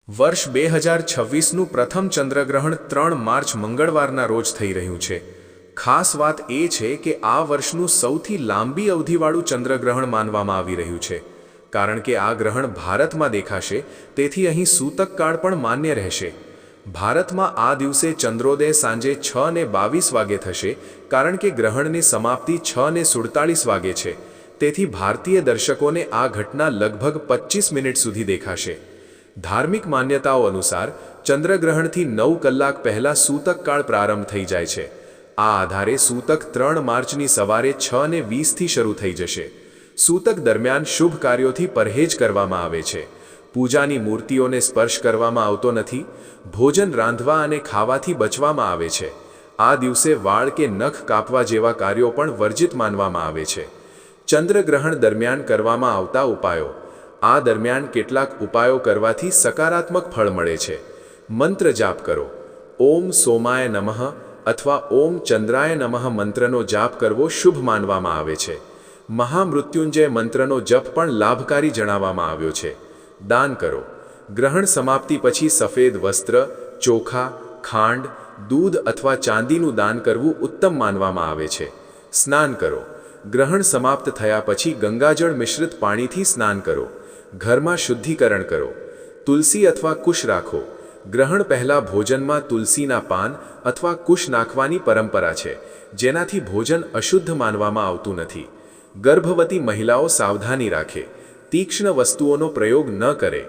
વર્ષ 2026નું પ્રથમ ચંદ્રગ્રહણ 3 માર્ચ મંગળવારના રોજ થઈ રહ્યું છે। ખાસ વાત એ છે કે આ વર્ષનું સૌથી લાંબી અવધિવાળું ચંદ્રગ્રહણ માનવામાં આવી રહ્યું છે, કારણ કે આ ગ્રહણ ભારતમાં દેખાશે, તેથી અહીં સૂતકકાળ પણ માન્ય રહેશે। ભારતમાં આ દિવસે ચંદ્રોદય સાંજે 6:22 વાગે થશે, કારણ કે ગ્રહણની સમાપ્તિ 6:47 વાગે છે, તેથી ભારતીય દર્શકોને આ ઘટના લગભગ 25 મિનિટ સુધી દેખાશે। ધાર્મિક માન્યતાઓ અનુસાર ચંદ્રગ્રહણથી 9 કલાક પહેલાં સૂતકકાળ પ્રારંભ થઈ જાય છે। આ આધારે સૂતક 3 માર્ચની સવારે 6:20થી શરૂ થઈ જશે। સૂતક દરમિયાન શુભ કાર્યોથી પરહેજ કરવામાં આવે છે। પૂજાની મૂર્તિઓને સ્પર્શ કરવામાં આવતો નથી। ભોજન રાંધવા અને ખાવાથી બચવામાં આવે છે। આ દિવસે વાળ કે નખ કાપવા જેવા કાર્યો પણ વર્જિત માનવામાં આવે છે। ચંદ્રગ્રહણ દરમિયાન કરવામાં આવતા ઉપાયો। આ દરમિયાન કેટલાક ઉપાયો કરવાથી સકારાત્મક ફળ મળે છે। મંત્ર જાપ કરો। ઓમ સોમાય નમઃ અથવા ઓમ ચંદ્રાય નમઃ મંત્રનો જાપ કરવો શુભ માનવામાં આવે છે। મહામૃત્યુંજય મંત્રનો જપ પણ લાભકારી જણાવવામાં આવ્યો છે। દાન કરો। ગ્રહણ સમાપ્તિ પછી સફેદ વસ્ત્ર, ચોખા, ખાંડ, દૂધ અથવા ચાંદીનું દાન કરવું ઉત્તમ માનવામાં આવે છે। સ્નાન કરો। ગ્રહણ સમાપ્ત થયા પછી ગંગાજળ મિશ્રિત પાણીથી સ્નાન કરો। ઘરમાં શુદ્ધિકરણ કરો। તુલસી અથવા કુશ રાખો। ગ્રહણ પહેલાં ભોજનમાં તુલસીના પાન અથવા કુશ નાખવાની પરંપરા છે, જેનાથી ભોજન અશુદ્ધ માનવામાં આવતું નથી। ગર્ભવતી મહિલાઓ સાવધાની રાખે। તીક્ષ્ણ વસ્તુઓનો પ્રયોગ ન કરે।